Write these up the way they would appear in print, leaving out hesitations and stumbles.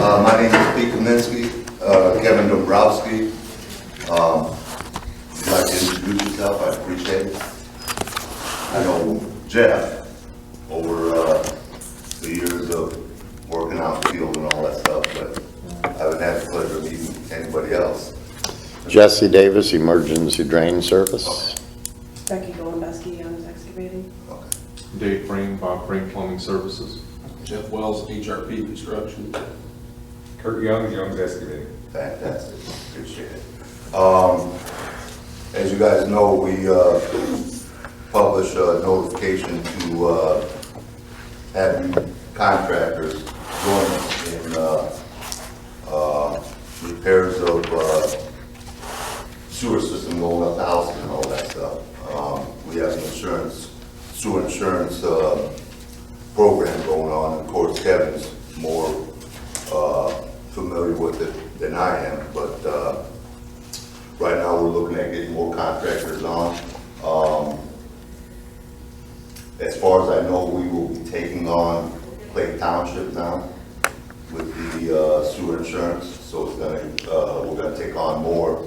My name is Pete Kaminsky, Kevin Dombrowski. If you'd like to introduce yourself, I appreciate it. I know Jeff over the years of working out in the field and all that stuff, but I haven't had the pleasure of meeting anybody else. Jesse Davis, Emergency Drain Service. Becky Golembeski, Young's Excavating. Okay. Dave Frame, Bob Frame Plumbing Services. Jeff Wells, HRP Construction. Kurt Young, Young's Excavating. Fantastic, appreciate it. As you guys know, we publish a notification to have you contractors join us in repairs of sewer system going up the house and all that stuff. We have an sewer insurance program going on. Of course, Kevin's more familiar with it than I am, but right now we're looking at getting more contractors on. As far as I know, we will be taking on Clay Township now with the sewer insurance, so it's gonna we're gonna take on more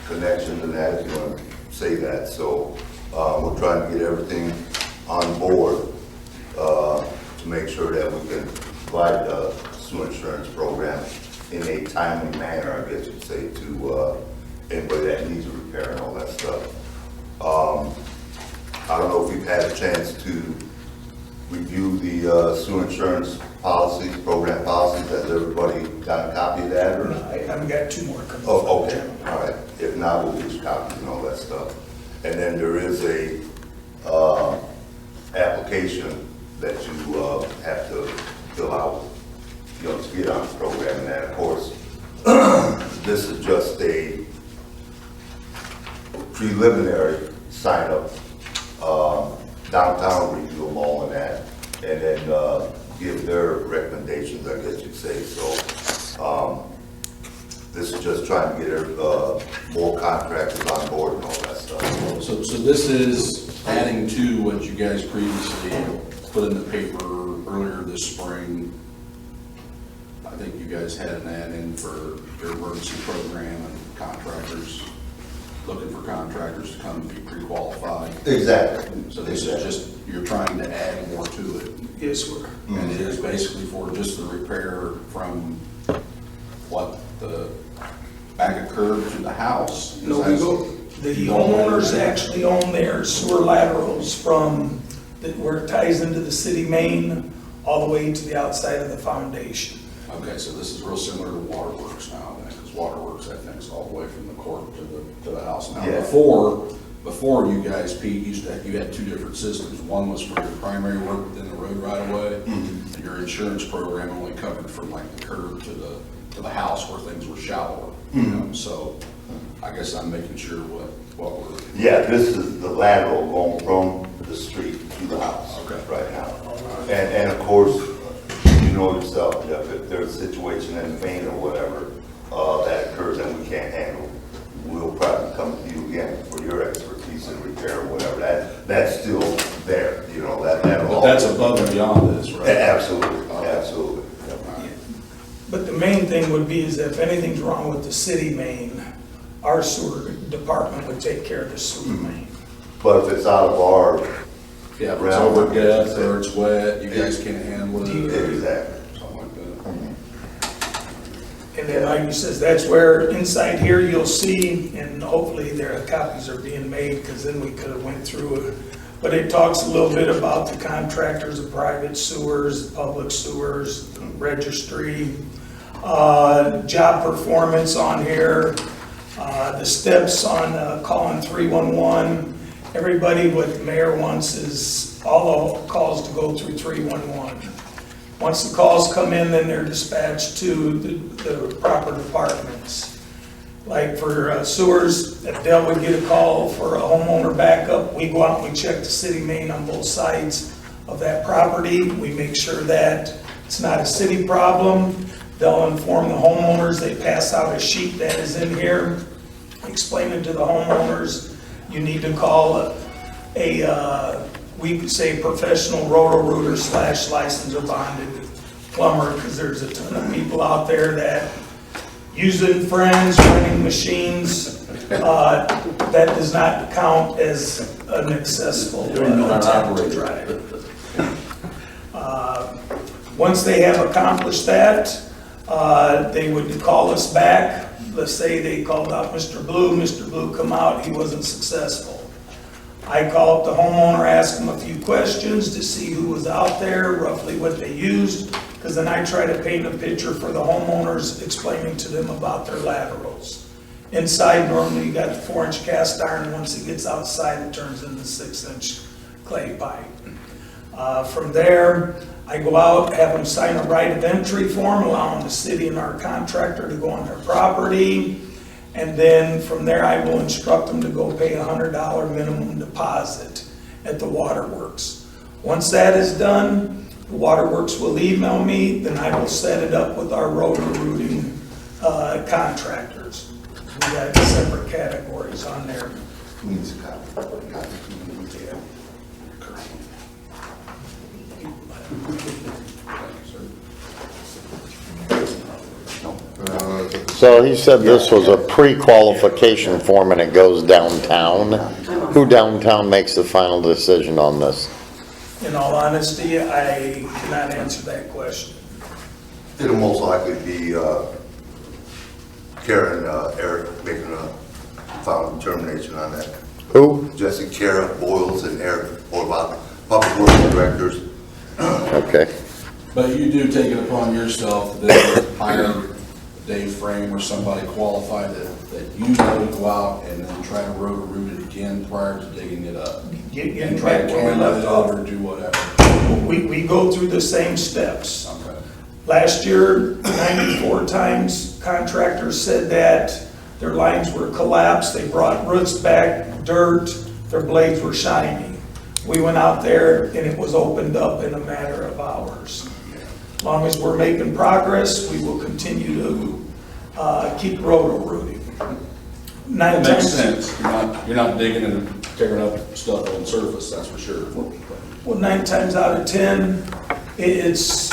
connections and that, if you want to say that. So we're trying to get everything on board to make sure that we can provide the sewer insurance program in a timely manner, I guess you'd say, to anybody that needs a repair and all that stuff. I don't know if you've had a chance to review the sewer insurance policies, program policies. Has everybody got a copy of that? Or? I've got two more coming. Oh, okay, all right. If not, we'll get you copies and all that stuff. And then there is a application that you have to fill out, you know, to get on the program. And that, of course, this is just a preliminary sign up. Downtown review them all and that, and then give their recommendations, I guess you'd say. So this is just trying to get more contractors on board and all that stuff. So this is adding to what you guys previously put in the paper earlier this spring. I think you guys had an ad in for your emergency program and contractors, looking for contractors to come and be pre-qualified. Exactly. So this is just, you're trying to add more to it. Yes, sir. And it is basically for just the repair from what, the back of curb to the house? No, we go, the homeowners actually own their sewer laterals from where it ties into the city main all the way to the outside of the foundation. Okay, so this is real similar to Waterworks now, because Waterworks, I think, is all the way from the court to the house. Now, Yeah. before you guys, Pete, you had two different systems. One was for your primary work within the road right away, and your insurance program only covered from like the curb to the house where things were shallower. You know? So I guess I'm making sure what we're. Yeah, this is the lateral going from the street to the house. Okay. Right now. And of course, you know yourself, Jeff, if there's a situation in the main or whatever that occurs and we can't handle, we'll probably come to you again for your expertise in repair or whatever. That's still there, you know, that But that's above and beyond this, right? Absolutely, Okay. absolutely. But the main thing would be is if anything's wrong with the city main, our sewer department would take care of the sewer main. But if it's out of our, Yeah, if it's over depth or it's wet, you guys can't handle it. exactly. Something like that. And then like you says, that's where inside here you'll see, and hopefully their copies are being made, because then we could have went through it. But it talks a little bit about the contractors of private sewers, public sewers, the registry, job performance on here, the steps on calling 311. Everybody, what the mayor wants is all the calls to go through 311. Once the calls come in, then they're dispatched to the proper departments. Like for sewers, if Dell would get a call for a homeowner backup, we go out and we check the city main on both sides of that property. We make sure that it's not a city problem. They'll inform the homeowners. They pass out a sheet that is in here explaining to the homeowners, you need to call a we could say professional roto-rooter / licensed or bonded plumber, because there's a ton of people out there that using friends, renting machines, that does not count as an accessible attempt to drive. Once they have accomplished that, they would call us back. Let's say they called out Mr. Blue come out, he wasn't successful. I call up the homeowner, ask him a few questions to see who was out there, roughly what they used, because then I try to paint a picture for the homeowners, explaining to them about their laterals. Inside, normally you got the 4-inch cast iron. Once it gets outside, it turns into 6-inch clay pipe. From there, I go out, have them sign a right of entry form, allowing the city and our contractor to go on their property. And then from there, I will instruct them to go pay $100 minimum deposit at the waterworks. Once that is done, the waterworks will email me, then I will set it up with our roto-rooting contractors. We got separate categories on there. Who needs a copy? So he said this was a pre-qualification form and it goes downtown. Who downtown makes the final decision on this? In all honesty, I cannot answer that question. It'll most likely be Karen, Eric making a final determination on that. Who? Jesse, Kara, Boyles, and Eric, or about public works directors. Okay. But you do take it upon yourself that hire Dave Frame or somebody qualified that you know to go out and then try to root it again prior to digging it up. Getting And try to back where we can left it off. or do whatever. We go through the same steps. Okay. Last year, 94 times contractors said that their lines were collapsed, they brought roots back, dirt, their blades were shiny. We went out there and it was opened up in a matter of hours. As long as we're making progress, we will continue to keep roto-rooting. It makes sense. You're not digging and tearing up stuff on the surface, that's for sure. Well, 9 times out of 10, it's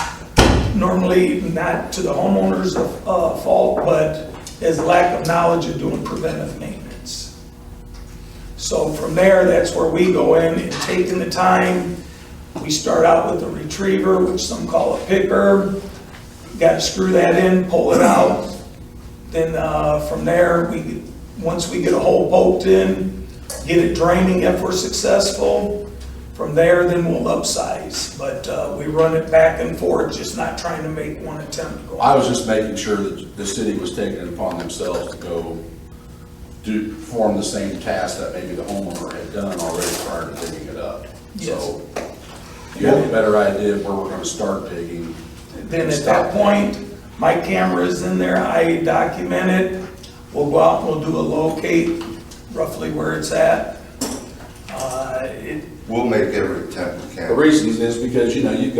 normally not to the homeowner's fault, but is lack of knowledge of doing preventive maintenance. So from there, that's where we go in and taking the time. We start out with a retriever, which some call a picker. Got to screw that in, pull it out. Then from there, once we get a hole poked in, get it draining if we're successful. From there, then we'll upsize. But we run it back and forth, just not trying to make one attempt to go. I was just making sure that the city was taking it upon themselves to go perform the same task that maybe the homeowner had done already prior to digging it up. So you have a better idea of where we're gonna start digging. Then at that point, my camera is in there, I document it. We'll go out and we'll do a locate, roughly where it's at. We'll make every attempt we can. The reason is because, you've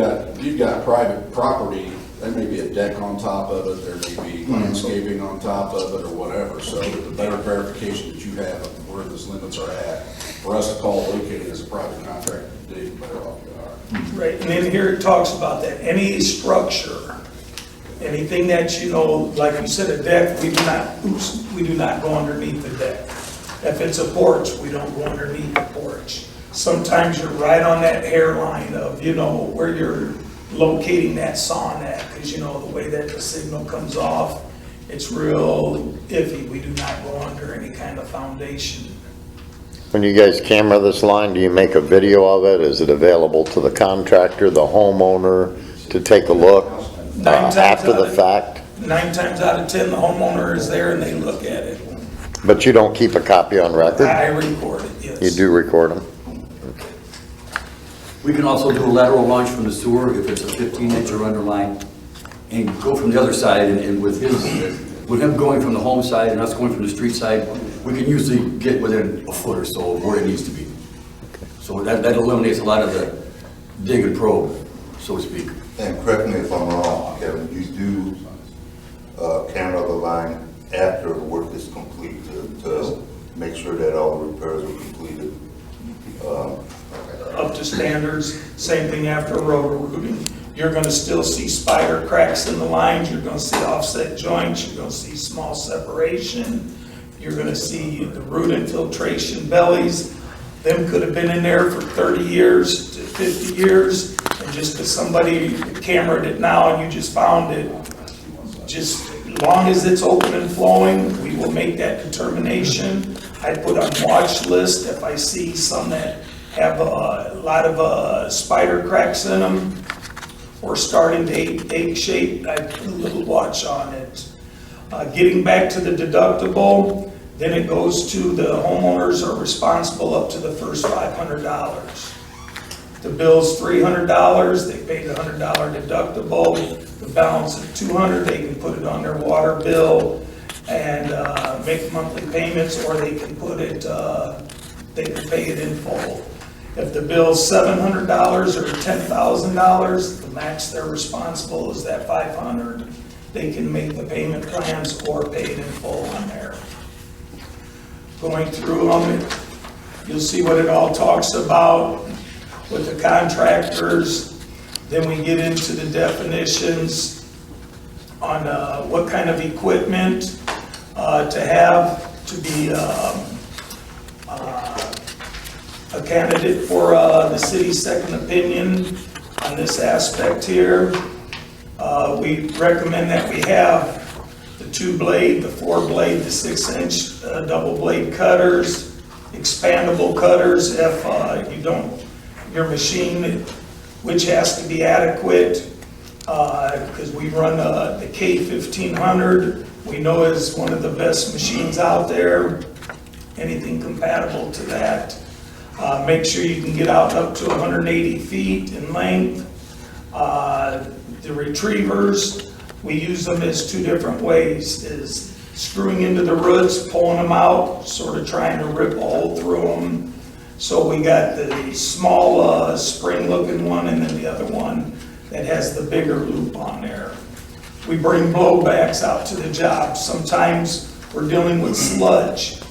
got private property, there may be a deck on top of it, there may be landscaping on top of it or whatever. So the better verification that you have of where those limits are at, for us to call located as a private contractor to dig, the better off we are. Right, and then here it talks about that, any structure, anything that, like you said, a deck, we do not go underneath the deck. If it's a porch, we don't go underneath the porch. Sometimes you're right on that hairline of, where you're locating that sawn at, because the way that the signal comes off, it's real iffy. We do not go under any kind of foundation. When you guys camera this line, do you make a video of it? Is it available to the contractor, the homeowner to take a look after the fact? 9 times out of 10, the homeowner is there and they look at it. But you don't keep a copy on record? I record it, yes. You do record them? We can also do a lateral launch from the sewer if it's a 15-inch or under line, and go from the other side, and with him going from the home side and us going from the street side, we can usually get within a foot or so of where it needs to be. So that eliminates a lot of the dig and probe, so to speak. And correct me if I'm wrong, Kevin, you do camera the line after the work is complete to make sure that all the repairs are completed. up to standards. Same thing after rotor rooting. You're gonna still see spider cracks in the lines, you're gonna see offset joints, you're gonna see small separation, you're gonna see the root infiltration bellies. Them could have been in there for 30 years to 50 years, and just because somebody cameraed it now and you just found it, just as long as it's open and flowing, we will make that determination. I put on watch list if I see some that have a lot of spider cracks in them or starting to egg shape, I put a little watch on it. Getting back to the deductible, then it goes to the homeowners are responsible up to the first $500. The bill's $300, they paid a $100 deductible. The balance of $200, they can put it on their water bill and make monthly payments, or they can put it, they can pay it in full. If the bill's $700 or $10,000, the max they're responsible is that $500. They can make the payment plans or pay it in full on there. Going through them, you'll see what it all talks about with the contractors. Then we get into the definitions on what kind of equipment to have to be a candidate for the city's second opinion on this aspect here. We recommend that we have the 2-blade, the 4-blade, the 6-inch double blade cutters, expandable cutters if you don't, your machine, which has to be adequate, because we run the K1500, we know is one of the best machines out there, anything compatible to that. Make sure you can get out up to 180 feet in length. The retrievers, we use them as 2 different ways, is screwing into the roots, pulling them out, sort of trying to rip a hole through them. So we got the small spring looking one, and then the other one that has the bigger loop on there. We bring blowbacks out to the job. Sometimes we're dealing with sludge,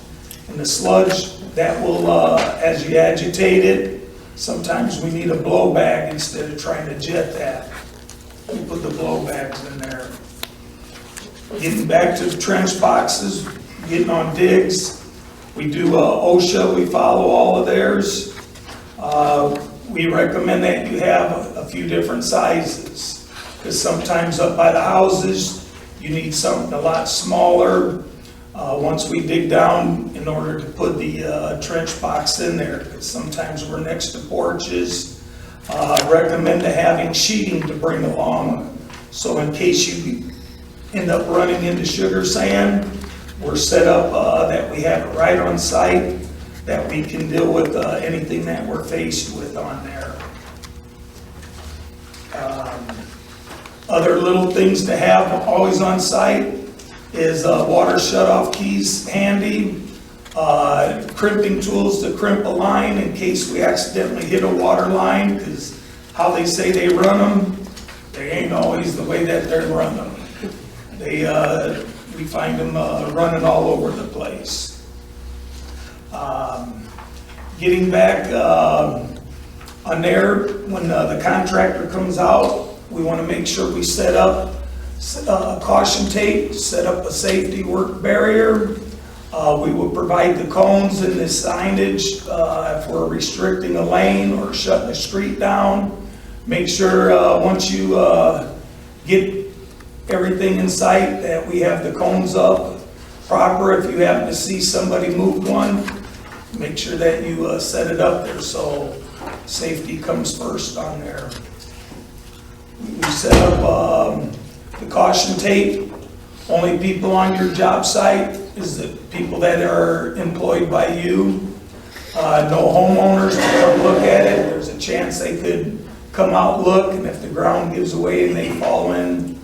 and the sludge that will, as you agitate it, sometimes we need a blowback instead of trying to jet that. We put the blowbacks in there. Getting back to the trench boxes, getting on digs, we do OSHA, we follow all of theirs. We recommend that you have a few different sizes, because sometimes up by the houses, you need something a lot smaller. Once we dig down in order to put the trench box in there, because sometimes we're next to porches. Recommend having sheeting to bring along, so in case you end up running into sugar sand, we're set up that we have it right on site, that we can deal with anything that we're faced with on there. Other little things to have always on site is water shutoff keys handy, crimping tools to crimp a line in case we accidentally hit a water line, because how they say they run them, they ain't always the way that they're run them. We find them running all over the place. Getting back on there, when the contractor comes out, we want to make sure we set up caution tape, set up a safety work barrier. We will provide the cones and the signage if we're restricting a lane or shutting the street down. Make sure once you get everything in sight that we have the cones up proper. If you happen to see somebody move one, make sure that you set it up there so safety comes first on there. We set up the caution tape. Only people on your job site is the people that are employed by you. No homeowners to come look at it. There's a chance they could come out, look, and if the ground gives away and they fall in,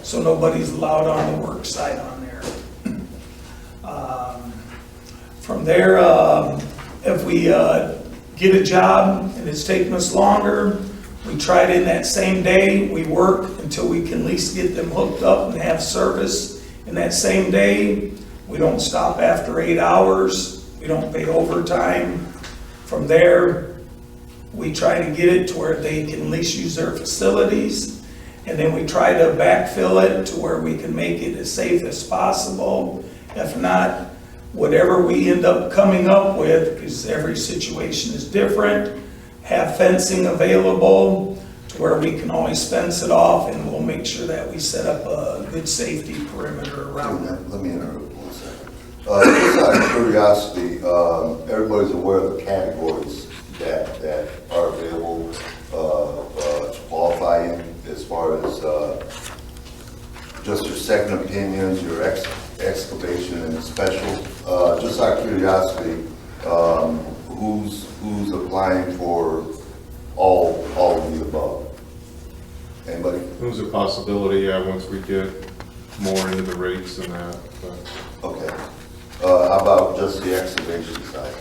so nobody's allowed on the work site on there. From there, if we get a job and it's taking us longer, we try it in that same day. We work until we can at least get them hooked up and have service in that same day. We don't stop after 8 hours. We don't pay overtime. From there, we try to get it to where they can at least use their facilities. And then we try to backfill it to where we can make it as safe as possible. If not, whatever we end up coming up with, because every situation is different, have fencing available to where we can always fence it off, and we'll make sure that we set up a good safety perimeter around it. Let me interrupt 1 second. Just out of curiosity, everybody's aware of the categories that are available to qualify in as far as just your second opinions, your excavation and special. Just out of curiosity, who's applying for all of the above? Anybody? There's a possibility, yeah, once we get more into the rates and that, but. Okay. How about just the excavation side?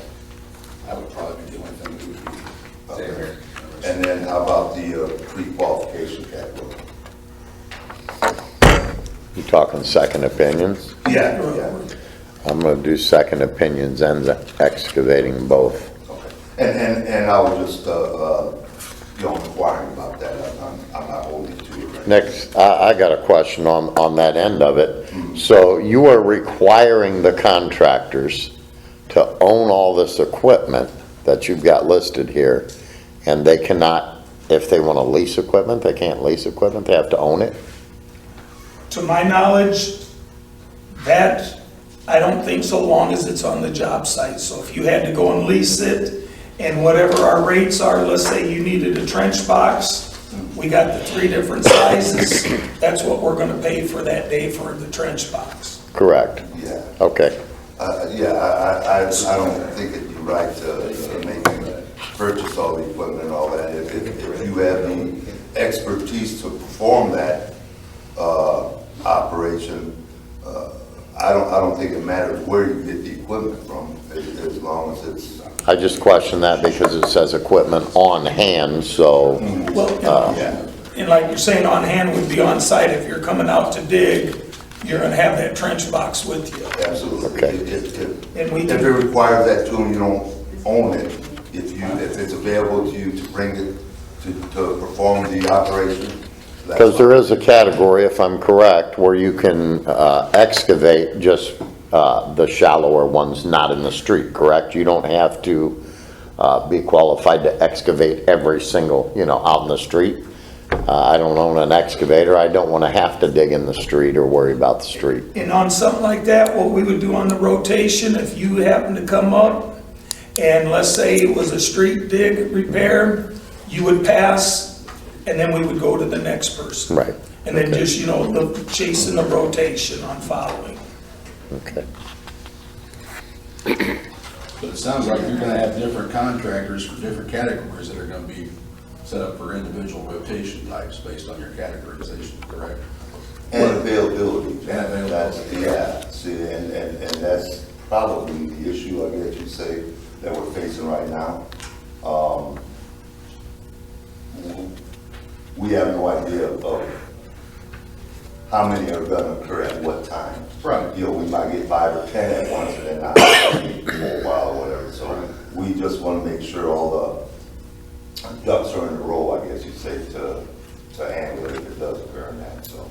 That would probably be the only thing that would be. Same here. And then how about the pre-qualification category? You talking second opinions? Yeah. I'm gonna do second opinions and excavating both. Okay. And I was just, inquiring about that. I'm not holding you to it right now. Next, I got a question on that end of it. So you are requiring the contractors to own all this equipment that you've got listed here, and they cannot, if they want to lease equipment, they can't lease equipment, they have to own it? To my knowledge, that, I don't think so long as it's on the job site. So if you had to go and lease it, and whatever our rates are, let's say you needed a trench box, we got the 3 different sizes, that's what we're gonna pay for that day for the trench box. Correct. Yeah. Okay. I don't think it'd be right to make them purchase all the equipment and all that. If you have the expertise to perform that operation, I don't think it matters where you get the equipment from, as long as it's. I just question that because it says equipment on hand, so, Well, Yeah. and like you're saying, on hand would be on site. If you're coming out to dig, you're gonna have that trench box with you. Absolutely. Okay. And we If it can, requires that too, and you don't own it, if it's available to you to bring it to perform the operation. that's because there is a category, if I'm correct, where you can excavate just the shallower ones, not in the street, correct? You don't have to be qualified to excavate every single, out in the street. I don't own an excavator, I don't want to have to dig in the street or worry about the street. and on something like that, what we would do on the rotation, if you happen to come up, and let's say it was a street dig repair, you would pass, and then we would go to the next person. Right. And then just, the chasing the rotation on following. Okay. But it sounds like you're gonna have different contractors for different categories that are gonna be set up for individual rotation types based on your categorization, correct? And availability. And availability. That's, yeah, see, and that's probably the issue, I guess you'd say, that we're facing right now. We have no idea of how many are gonna occur at what time. Right. We might get 5 or 10 at once and then not for a while or whatever, so we just wanna make sure all the ducks are in a row, I guess you'd say, to handle it if it does occur in that, so.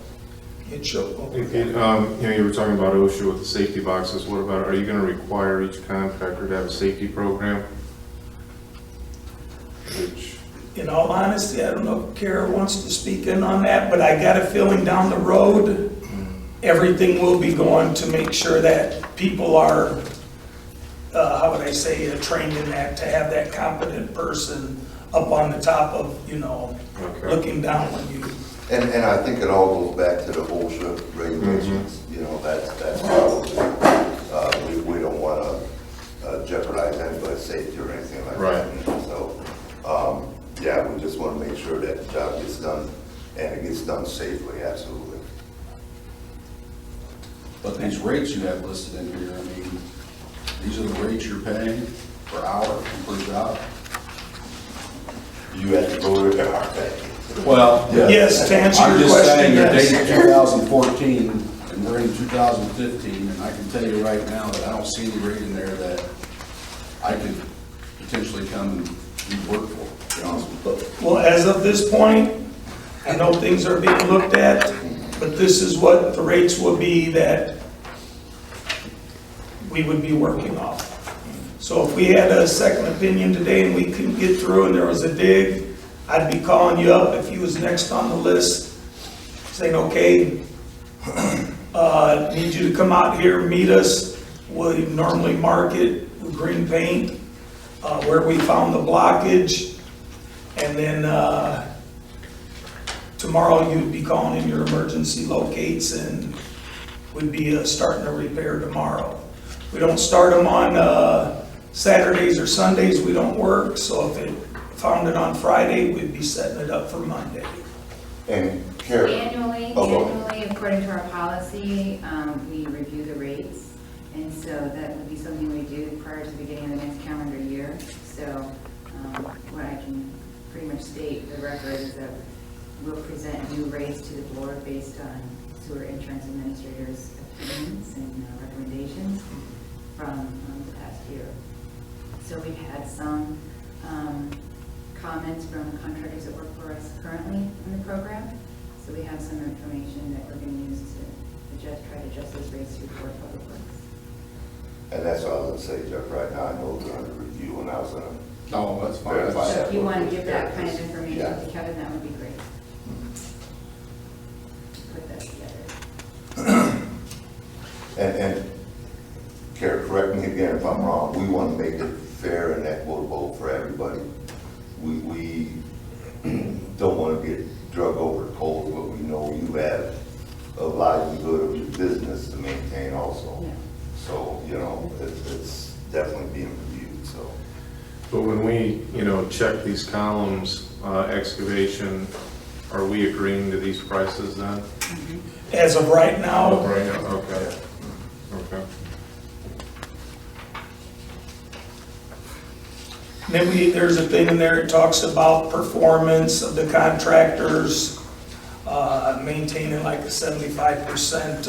It should. You were talking about OSHA with the safety boxes. What about, are you going to require each contractor to have a safety program? Which, In all honesty, I don't know if Kara wants to speak in on that, but I got a feeling down the road, everything will be going to make sure that people are, how would I say, trained in that, to have that competent person up on the top of, Okay. looking down when you. And I think it all goes back to the OSHA regulations, that's probably, we don't want to jeopardize anybody's safety or anything like that. Right. So, yeah, we just want to make sure that the job gets done, and it gets done safely, absolutely. But these rates you have listed in here, these are the rates you're paying per hour, per job? You have to go to the Well, Yes, to answer I'm your just question, saying, you're yes. dating 2014, and we're in 2015, and I can tell you right now that I don't see any rate in there that I could potentially come and do work for. Well, as of this point, I know things are being looked at, but this is what the rates would be that we would be working off. So if we had a second opinion today and we couldn't get through and there was a dig, I'd be calling you up if you was next on the list, saying, okay, need you to come out here, meet us. We normally mark it with green paint, where we found the blockage. And then tomorrow you'd be calling in your emergency locates and we'd be starting to repair tomorrow. We don't start them on Saturdays or Sundays, we don't work. So if it found it on Friday, we'd be setting it up for Monday. And Karen, Annually, according to our policy, we review the rates. And so that would be something we do prior to the beginning of the next calendar year. So what I can pretty much state for the record is that we'll present new rates to the board based on sewer insurance administrators' opinions and recommendations from the past year. So we've had some comments from contractors that work for us currently in the program. So we have some information that we're going to use to try to adjust those rates through Board of Public Works. and that's all I was gonna say, Jeff, right now, I know we're under review, and I was gonna No, that's fine. verify that. If you want to with give that Karen. kind of information Yeah. to Kevin, that would be great. Put that together. And Karen, correct me again if I'm wrong, we want to make it fair and equitable for everybody. We don't want to get drug over coals, but we know you have a livelihood of your business to maintain also. Yeah. So, you know, it's definitely being reviewed, so. But when we, check these columns, excavation, are we agreeing to these prices then? As of right now, Right now, okay. Okay. then there's a thing in there, it talks about performance of the contractors, maintaining like a 75%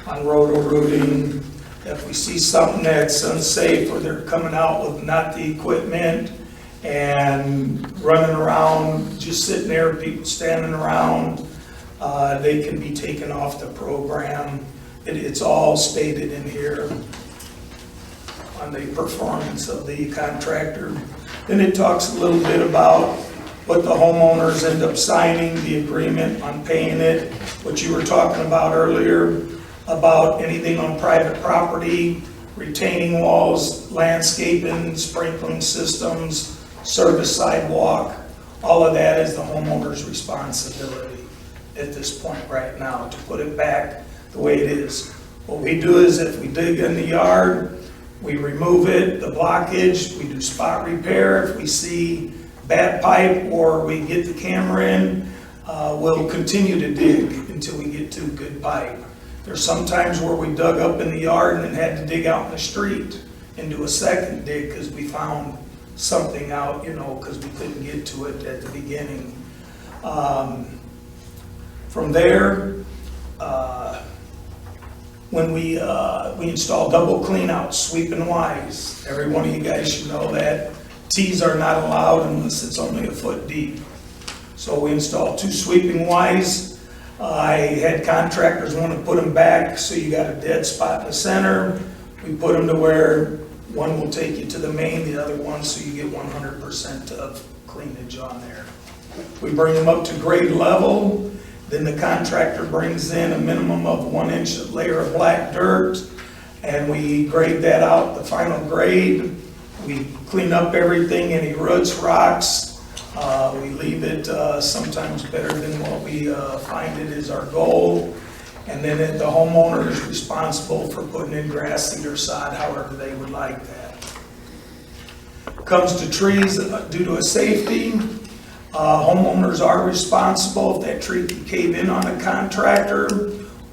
on roto-rooting. If we see something that's unsafe or they're coming out with not the equipment and running around, just sitting there, people standing around, they can be taken off the program. It's all stated in here on the performance of the contractor. Then it talks a little bit about what the homeowners end up signing, the agreement on paying it, what you were talking about earlier, about anything on private property, retaining walls, landscaping, sprinkling systems, service sidewalk, all of that is the homeowner's responsibility at this point right now, to put it back the way it is. What we do is if we dig in the yard, we remove it, the blockage, we do spot repair. If we see bad pipe or we get the camera in, we'll continue to dig until we get to good pipe. There's some times where we dug up in the yard and then had to dig out in the street and do a second dig because we found something out, because we couldn't get to it at the beginning. From there, when we install double cleanouts, sweeping Ys, every one of you guys should know that Ts are not allowed unless it's only a foot deep. So we installed 2 sweeping Ys. I had contractors want to put them back so you got a dead spot in the center. We put them to where one will take you to the main, the other one so you get 100% of cleanage on there. We bring them up to grade level. Then the contractor brings in a minimum of 1 inch layer of black dirt, and we grade that out, the final grade. We clean up everything, any roots, rocks. We leave it sometimes better than what we find it is our goal. And then the homeowner is responsible for putting in grass seed or sod, however they would like that. Comes to trees due to a safety. Homeowners are responsible if that tree can cave in on a contractor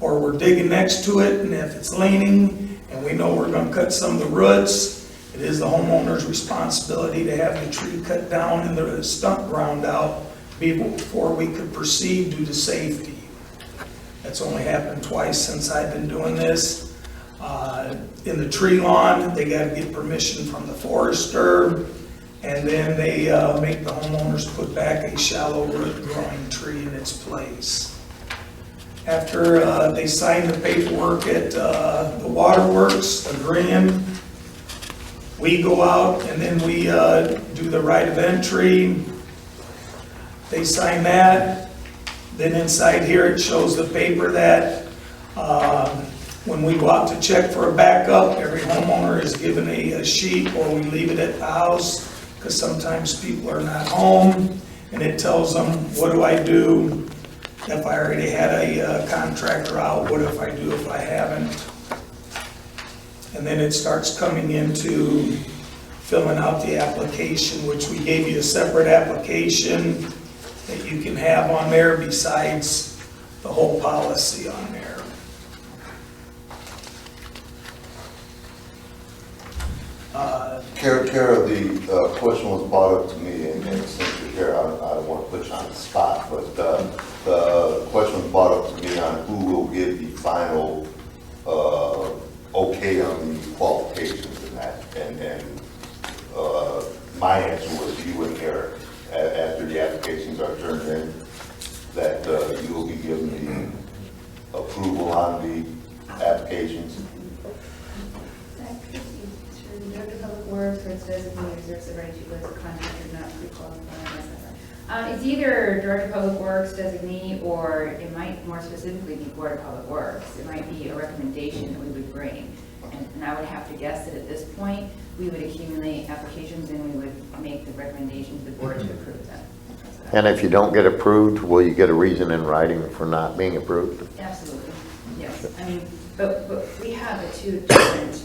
or we're digging next to it, and if it's leaning and we know we're going to cut some of the roots, it is the homeowner's responsibility to have the tree cut down and the stump ground out before we could proceed due to safety. That's only happened twice since I've been doing this. In the tree lawn, they got to get permission from the forester. And then they make the homeowners put back a shallow root growing tree in its place. After they sign the paperwork at the waterworks agreeing, we go out and then we do the right of entry. They sign that. Then inside here, it shows the paper that when we go out to check for a backup, every homeowner is given a sheet, or we leave it at the house, because sometimes people are not home, and it tells them, what do I do if I already had a contractor out? What if I do if I haven't? And then it starts coming into filling out the application, which we gave you a separate application that you can have on there besides the whole policy on there. Kara, the question was brought up to me, and since you're here, I don't want to put you on the spot, but the question was brought up to me on who will give the final okay on the qualifications and that, and my answer was you and Eric, after the applications are turned in, that you will be given the approval on the applications. Director of Public Works, or it's designated reserves the right to list a contractor not pre-qualified. It's either Director of Public Works designee, or it might more specifically be Board of Public Works. It might be a recommendation that we would bring. And I would have to guess that at this point, we would accumulate applications and we would make the recommendation to the board to approve them. And if you don't get approved, will you get a reason in writing for not being approved? Absolutely, yes. I mean, but we have the two different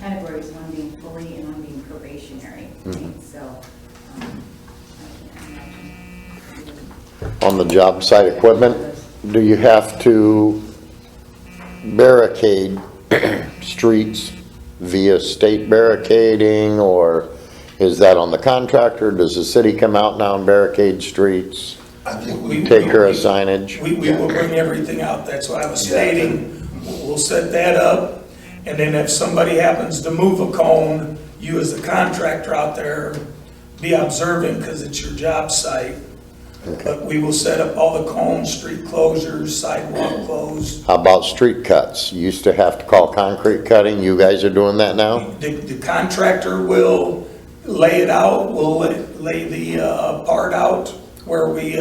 categories, one being fully and one being probationary, right? So, I can't imagine. On the job site equipment, do you have to barricade streets via state barricading, or is that on the contractor? Does the city come out now and barricade streets? I think We- Take care of signage? We will bring everything out, that's what I was stating. We'll set that up, and then if somebody happens to move a cone, you as the contractor out there, be observant, because it's your job site. But we will set up all the cones, street closures, sidewalk closed. How about street cuts? You used to have to call concrete cutting, you guys are doing that now? The contractor will lay it out, we'll lay the part out where we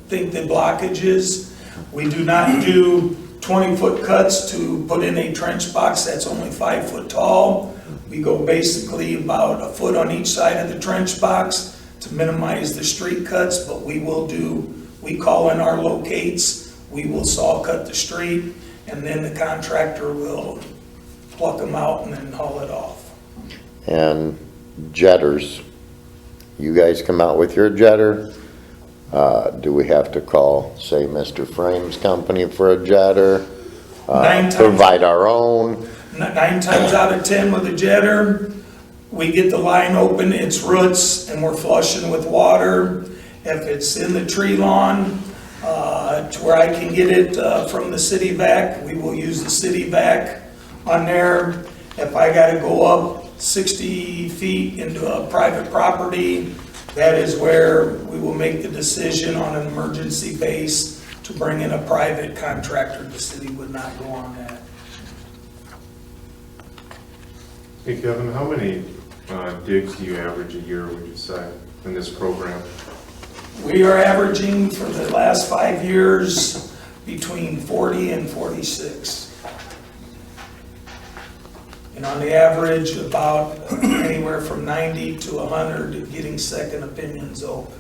think the blockage is. We do not do 20-foot cuts to put in a trench box that's only 5 foot tall. We go basically about a foot on each side of the trench box to minimize the street cuts, but we call in our locates, we will saw cut the street, and then the contractor will pluck them out and then haul it off. And jetters, you guys come out with your jetter? Do we have to call, say, Mr. Frame's company for a jetter? 9 times- Provide our own? 9 times out of 10 with a jetter, we get the line open, it's roots, and we're flushing with water. If it's in the tree lawn, to where I can get it from the city vac, we will use the city vac on there. If I gotta go up 60 feet into a private property, that is where we will make the decision on an emergency base to bring in a private contractor. The city would not go on that. Hey Kevin, how many digs do you average a year, would you say, in this program? We are averaging for the last 5 years between 40 and 46. And on the average, about anywhere from 90 to 100 getting second opinions open.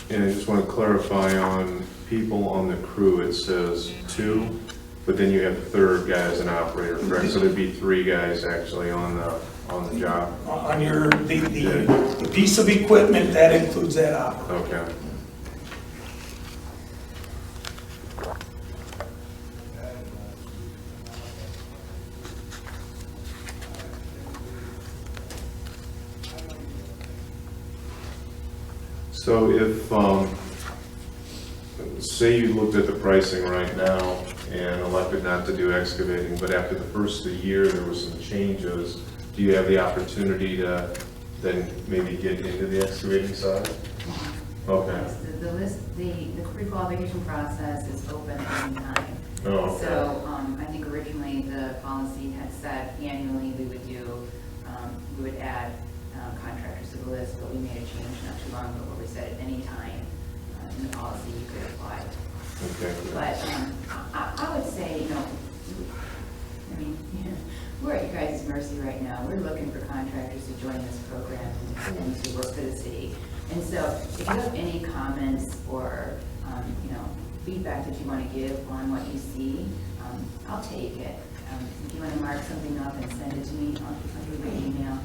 And I just want to clarify on people on the crew, it says 2, but then you have the third guy as an operator, correct? So there'd be 3 guys actually on the job? On your, the piece of equipment, that includes that operator. Okay. So if, say you looked at the pricing right now, and elected not to do excavating, but after the first of the year, there was some changes. Do you have the opportunity to then maybe get into the excavating side? Okay. Yes, the list, the pre-qualification process is open at any time. Oh, okay. So, I think originally the policy had said annually we would do, we would add contractors to the list, but we made a change not too long ago where we said at any time in the policy you could apply. Okay. But I would say, you know, I mean, we're at your guys' mercy right now. We're looking for contractors to join this program and to work for the city. And so if you have any comments or, you know, feedback that you want to give on what you see, I'll take it. If you want to mark something up and send it to me, I'll give you an email,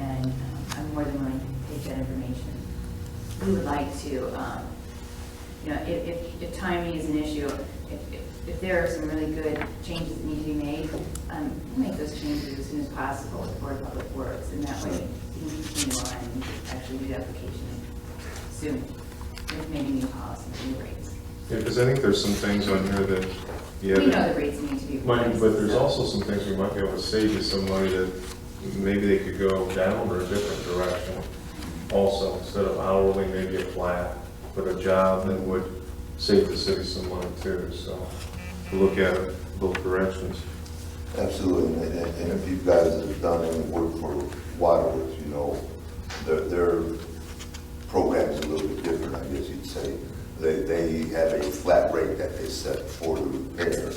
and I'm more than willing to take that information. We would like to, you know, if timing is an issue, if there are some really good changes that need to be made, we'll make those changes as soon as possible with Board of Public Works, and that way you can continue on and actually do the application soon, with maybe new policies, new rates. Yeah, because I think there's some things on here that, yeah. We know the rates need to be raised. But there's so- also some things we might be able to save you some money that maybe they could go down or a different direction. Also, instead of hourly, maybe a flat, but a job that would save the city some money too. So we'll look at it both directions. Absolutely, and if you guys have done any work for Waterworks, you know, their program's a little bit different, I guess you'd say. They have a flat rate that they set for the repair,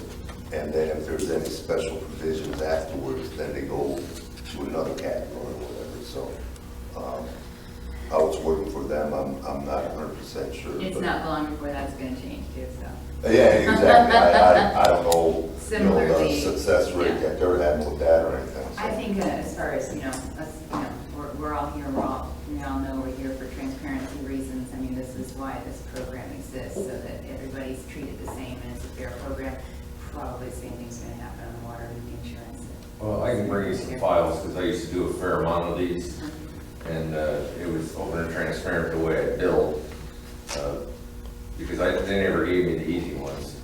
and then if there's any special provisions afterwards, then they go to another category or whatever, so, how it's working for them, I'm not 100% sure. It's but- not long before that's gonna change too, so. Yeah, exactly, I don't know, you know, the Similarly, success rate yeah. that they're having with that or anything. so. I think as far as, you know, us, you know, we're all here, we all know we're here for transparency reasons. I mean, this is why this program exists, so that everybody's treated the same, and it's a fair program. Probably the same thing's gonna happen on the water with the insurance. Well, I can bring you some files, because I used to do a fair amount of these, and it was open and transparent the way I billed, because they never gave me the easy ones,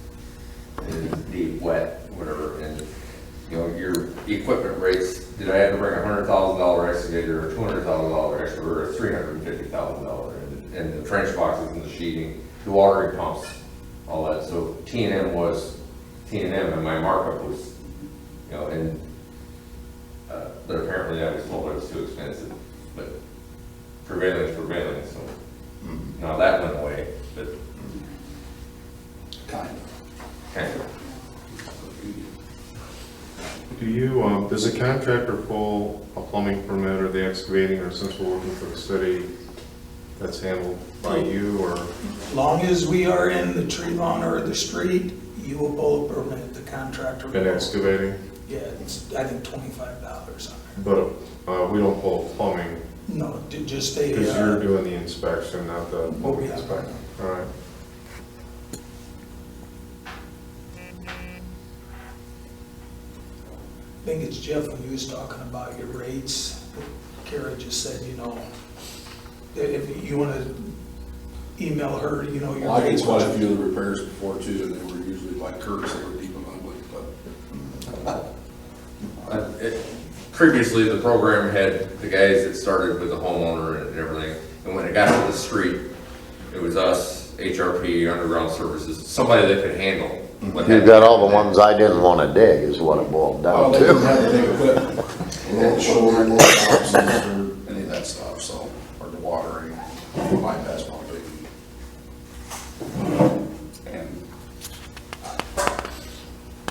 and deep, wet, whatever, and, you know, your equipment rates, did I have to bring $100,000 excavator, or $200,000 excavator, or $350,000, and the trench boxes and the sheeting, the watering pumps, all that, so T&M was T&M, and my markup was, you know, and but apparently I was told it was too expensive, but prevailing, so now that went away, but Kind of. kind of. Do you, does a contractor pull a plumbing permit or the excavating, or since we're working for the city, that's handled by you, or? Long as we are in the tree lawn or the street, you will pull a permit, the contractor. will. Been excavating, Yeah, it's, I think $25 on but we don't pull plumbing, it. No, just a. because you're doing the inspection, not the plumbing yeah. inspection. All right. I think it's Jeff, when you was talking about your rates, Kara just said, you know, that if you want to email her, you know, your Well, I did rates. quite a few of the repairs before too, and they were usually like Kurt's, they were deep and ugly, but Previously, the program had the guys that started with the homeowner and everything, and when it got to the street, it was us, HRP, Underground Services, somebody that could handle. what You had- got all the ones I didn't want to dig is what it boiled well, down they didn't to. have the big equipment, they didn't show or any of that stuff, so, or the watering, bypass pumping. And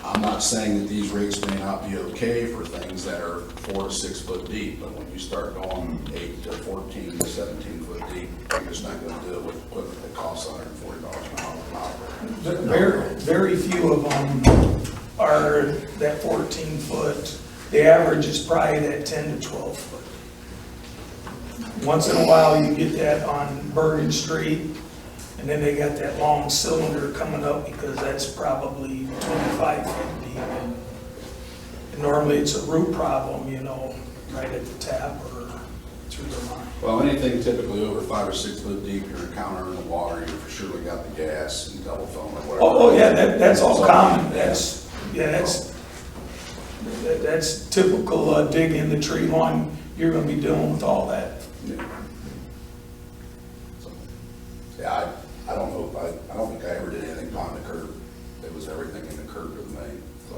I'm not saying that these rates may not be okay for things that are 4 to 6 foot deep, but when you start going 8 to 14 to 17 foot deep, you're just not gonna do it with equipment that costs $140 an hour to operate. Very few of them are that 14 foot. The average is probably that 10 to 12 foot. Once in a while, you get that on Bergen Street, and then they got that long cylinder coming up because that's probably 25 feet deep. And normally it's a root problem, you know, right at the tap or through the line. Well, anything typically over 5 or 6 foot deep, you're encountering the water, you've surely got the gas and telephone or whatever. Oh, yeah, that's all common, that's typical dig in the tree line, you're gonna be dealing with all that. Yeah. So, yeah, I don't know, I don't think I ever did anything on the curb. It was everything in the curb with me, so.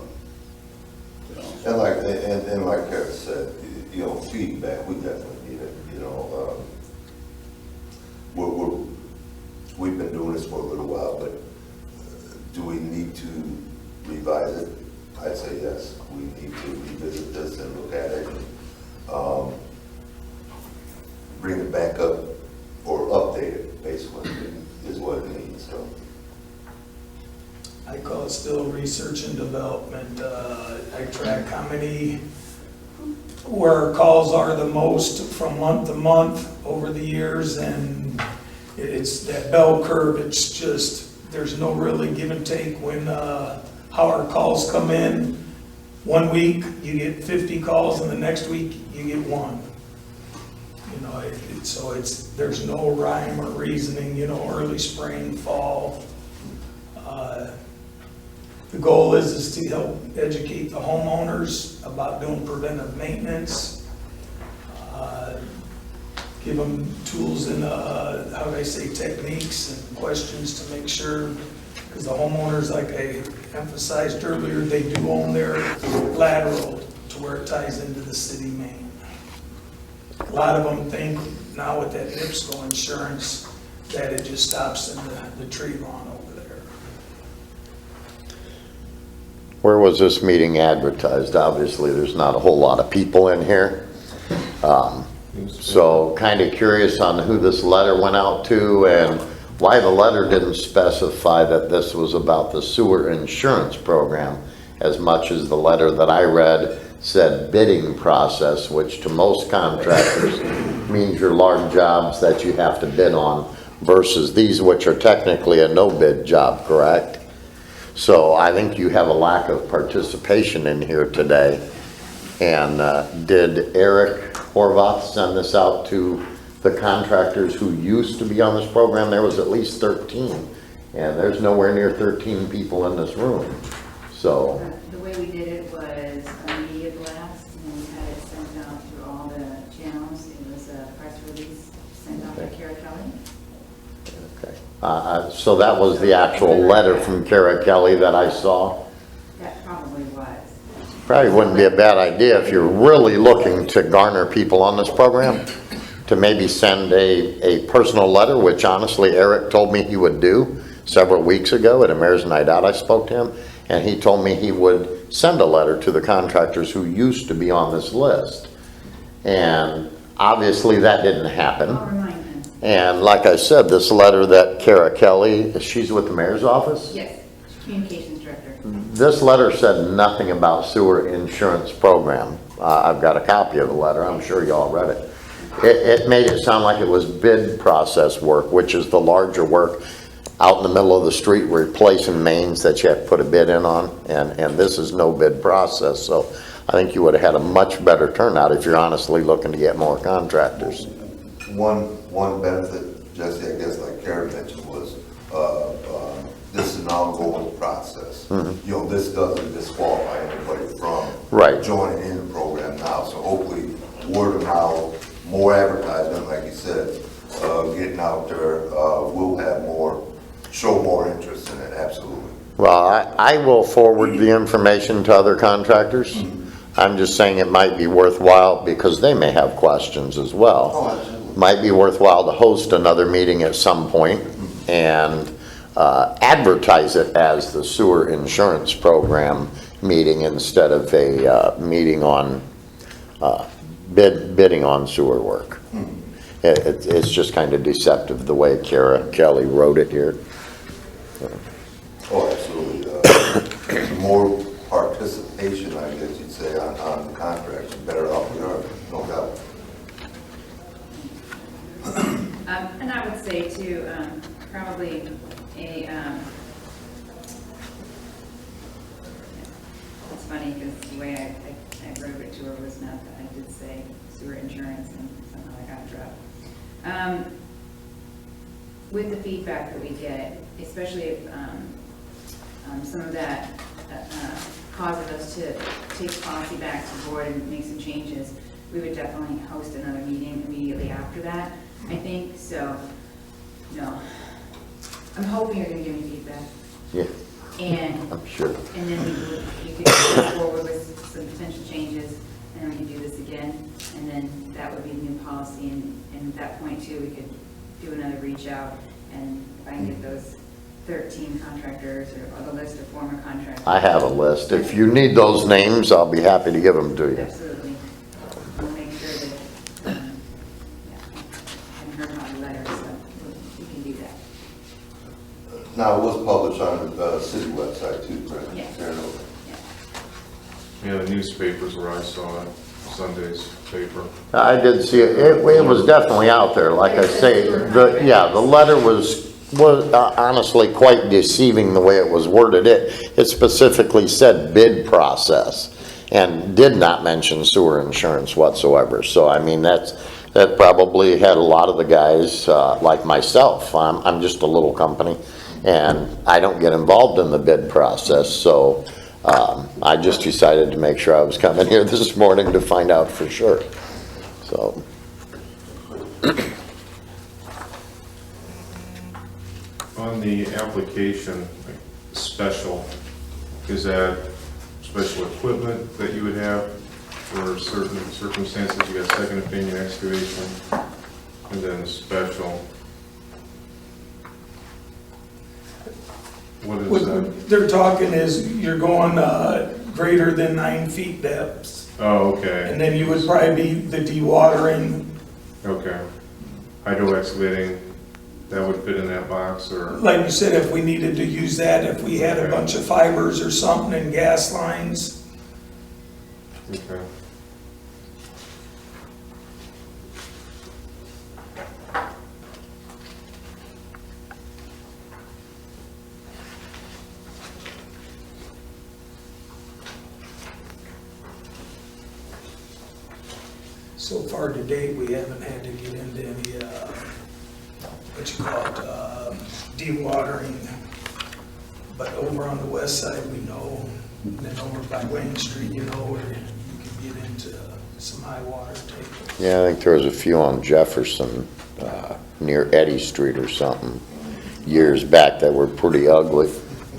You know. And like Kara said, you know, feedback, we definitely need it, you know. We've been doing this for a little while, but do we need to revise it? I'd say yes, we need to revisit this and look at it, and bring it back up, or update it, basically, is what it needs, so. I call it still research and development. I track how many, where our calls are the most from month to month over the years, and it's that bell curve. It's just, there's no really give and take when, how our calls come in. One week, you get 50 calls, and the next week, you get 1. You know, so it's, there's no rhyme or reasoning, you know, early spring, fall. The goal is to help educate the homeowners about doing preventive maintenance, give them tools and, how do I say, techniques and questions to make sure, because the homeowners, like I emphasized earlier, they do own their lateral to where it ties into the city main. A lot of them think now with that NIPSCO insurance that it just stops in the tree lawn over there. Where was this meeting advertised? Obviously, there's not a whole lot of people in here. So kind of curious on who this letter went out to and why the letter didn't specify that this was about the sewer insurance program, as much as the letter that I read said bidding process, which to most contractors means your large jobs that you have to bid on versus these, which are technically a no bid job, correct? So I think you have a lack of participation in here today. And did Eric Horvath send this out to the contractors who used to be on this program? There was at least 13, and there's nowhere near 13 people in this room. So The way we did it was a media blast, and we had it sent out through all the channels. It was a press release sent out by Kara Kelly. okay. So that was the actual letter from Kara Kelly that I saw. That probably was. Probably wouldn't be a bad idea if you're really looking to garner people on this program, to maybe send a personal letter, which honestly Eric told me he would do several weeks ago at a mayor's night out. I spoke to him, and he told me he would send a letter to the contractors who used to be on this list. And obviously that didn't happen. I'll remind him. And like I said, this letter that Kara Kelly, she's with the mayor's office? Yes, communications director. This letter said nothing about sewer insurance program. I've got a copy of the letter. I'm sure you all read it. It made it sound like it was bid process work, which is the larger work out in the middle of the street replacing mains that you have to put a bid in on. And this is no bid process. So I think you would have had a much better turnout if you're honestly looking to get more contractors. One benefit, Jesse, I guess like Karen mentioned, was this is an ongoing process. You know, this doesn't disqualify anybody from Right. joining in the program now. So hopefully, word of mouth, more advertisement, like you said, getting out there, we'll have show more interest in it, absolutely. Well, I will forward the information to other contractors. I'm just saying it might be worthwhile because they may have questions as well. Oh, absolutely. Might be worthwhile to host another meeting at some point and advertise it as the sewer insurance program meeting instead of a meeting on bidding on sewer work. It's just kind of deceptive the way Kara Kelly wrote it here. Oh, absolutely. The more participation, I guess you'd say, on the contracts, the better off we are, no doubt. And I would say too, probably it's funny because the way I wrote it to her was not that I did say sewer insurance, and somehow I got dropped. With the feedback that we get, especially if some of that causes us to take policy back to board and make some changes, we would definitely host another meeting immediately after that, I think, so, no. I'm hoping you're gonna give me feedback, Yeah, and, I'm sure. and then we could go forward with some potential changes, and then we could do this again, and then that would be the new policy, and at that point too, we could do another reach out, and if I can get those 13 contractors or the list of former contractors. I have a list. If you need those names, I'll be happy to give them to you. Absolutely. We'll make sure that, yeah, I haven't heard about the letter, so we can do that. Now, it was published on the city website too, correct? Yeah. Turn it over. Yeah. Yeah, the newspapers where I saw it, Sunday's paper. I did see it. It was definitely out there, like I say. The letter was honestly quite deceiving the way it was worded. It specifically said bid process and did not mention sewer insurance whatsoever. So, I mean, that probably had a lot of the guys, like myself. I'm just a little company and I don't get involved in the bid process. So, I just decided to make sure I was coming here this morning to find out for sure. So, On the application, like, special, is that special equipment that you would have for certain circumstances? You got second opinion excavation, and then special. What is What that? they're talking is you're going greater than 9 feet depths. Oh, okay, And then you would probably be the dewatering, okay. Hydro excavating, that would fit in that box, or? like you said, if we needed to use that, if we had a Okay. bunch of fibers or something and gas lines. Okay. So far to date, we haven't had to get into any, what you call it, dewatering. But over on the west side, we know, and then over by Wayne Street, you know, where you can get into some high water tables. yeah, I think there was a few on Jefferson, near Eddy Street or something, years back that were pretty ugly.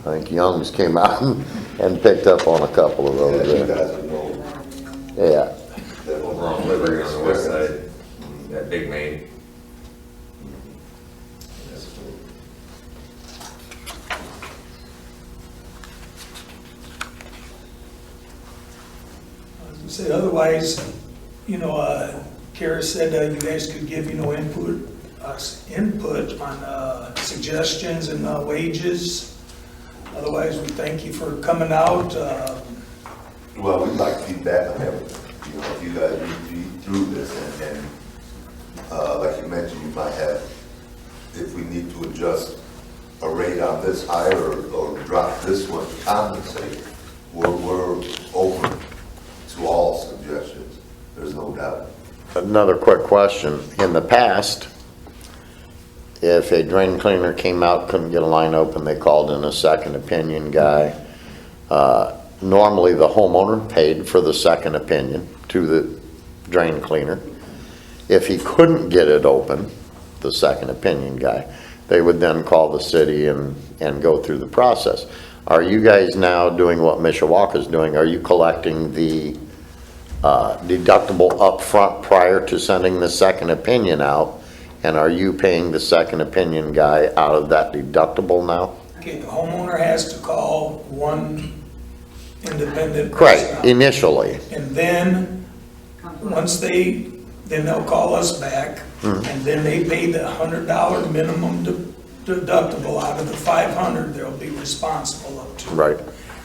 I think Young's came out and picked up on a couple of Yeah, those you there. guys would know. Yeah. that Over on Liberty on the west side, that big main. As I said, otherwise, you know, Kara said you guys could give, you know, input on suggestions and wages. Otherwise, we thank you for coming out. Well, we'd like feedback on everything, you know, if you guys read through this and, like you mentioned, you might have, if we need to adjust a rate on this higher or drop this one to compensate, we're open to all suggestions, there's no doubt. Another quick question. In the past, if a drain cleaner came out, couldn't get a line open, they called in a second opinion guy. Normally, the homeowner paid for the second opinion to the drain cleaner. If he couldn't get it open, the second opinion guy, they would then call the city and go through the process. Are you guys now doing what Mishawaka's doing? Are you collecting the deductible up front prior to sending the second opinion out? And are you paying the second opinion guy out of that deductible now? Okay, the homeowner has to call one independent person Right, out. initially. And then, once then they'll call us back, and then they pay the $100 minimum deductible out of the 500 they'll be responsible up to. Right.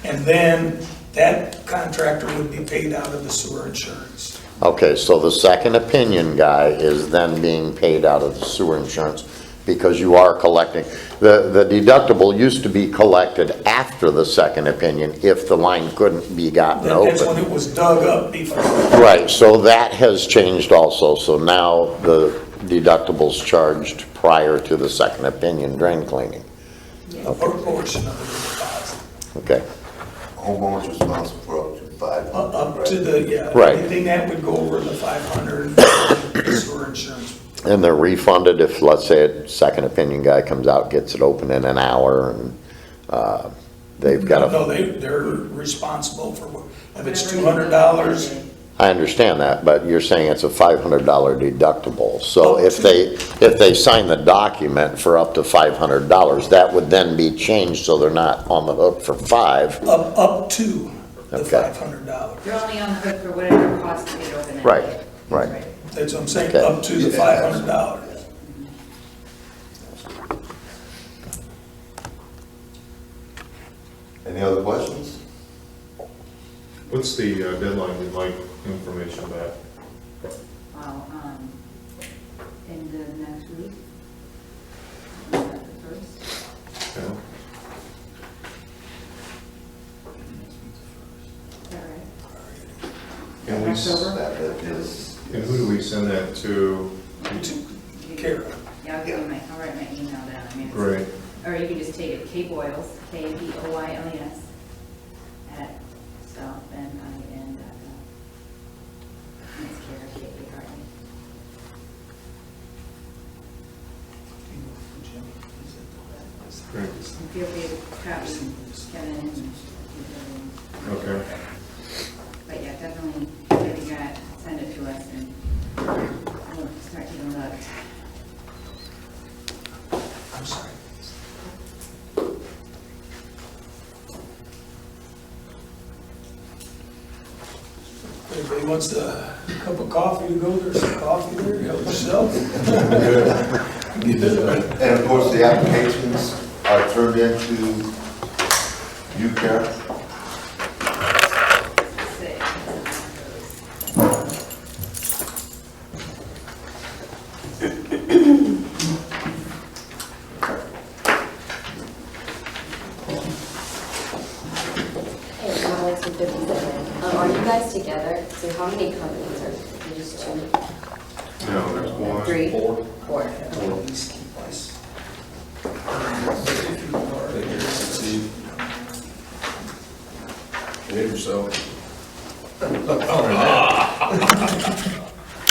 And then that contractor would be paid out of the sewer insurance. Okay, so the second opinion guy is then being paid out of the sewer insurance because you are collecting. The deductible used to be collected after the second opinion if the line couldn't be gotten That's when open. it was dug up before. Right, so that has changed also, so now the deductible's charged prior to the second opinion drain cleaning. A proportion of the deposit. Okay, Homeowner's responsible for up to 500. Up to the, yeah. Right. Anything that would go over the 500 sewer insurance. and they're refunded if, let's say, a second opinion guy comes out, gets it open in an hour, and they've got No, a, they're responsible for, if it's $200, I understand that, but you're saying it's a $500 deductible. So Up if to. they sign the document for up to $500, that would then be changed so they're not on the hook for $5. up to the Okay. $500. You're only on the hook for whatever it costs to get open. that Right, day. right. That's what I'm saying, Okay. up to the $500. Any other questions? What's the deadline you'd like information back? Wow, end of next week? Is that the first? Yeah. Is that right? And we, October? That is, and who do we send that to? Kara. Yeah, I'll give you my, I'll write my email down. I mean, it's- Great. Or you can just take it, K Boyles, KBOYLES, at southbendin.gov. And it's Kara, K-A-R-A. Great. And feel free to copy Kevin and Okay. but yeah, definitely, if you got, send it to us and we'll start taking a look. I'm sorry. Everybody wants a cup of coffee to go, there's some coffee there, help yourself. and of course, the applications are turned into you, Karen? Hey, Alex from 57. Are you guys together? So how many companies are you just two? No, there's one. Three? Four. Behave yourself.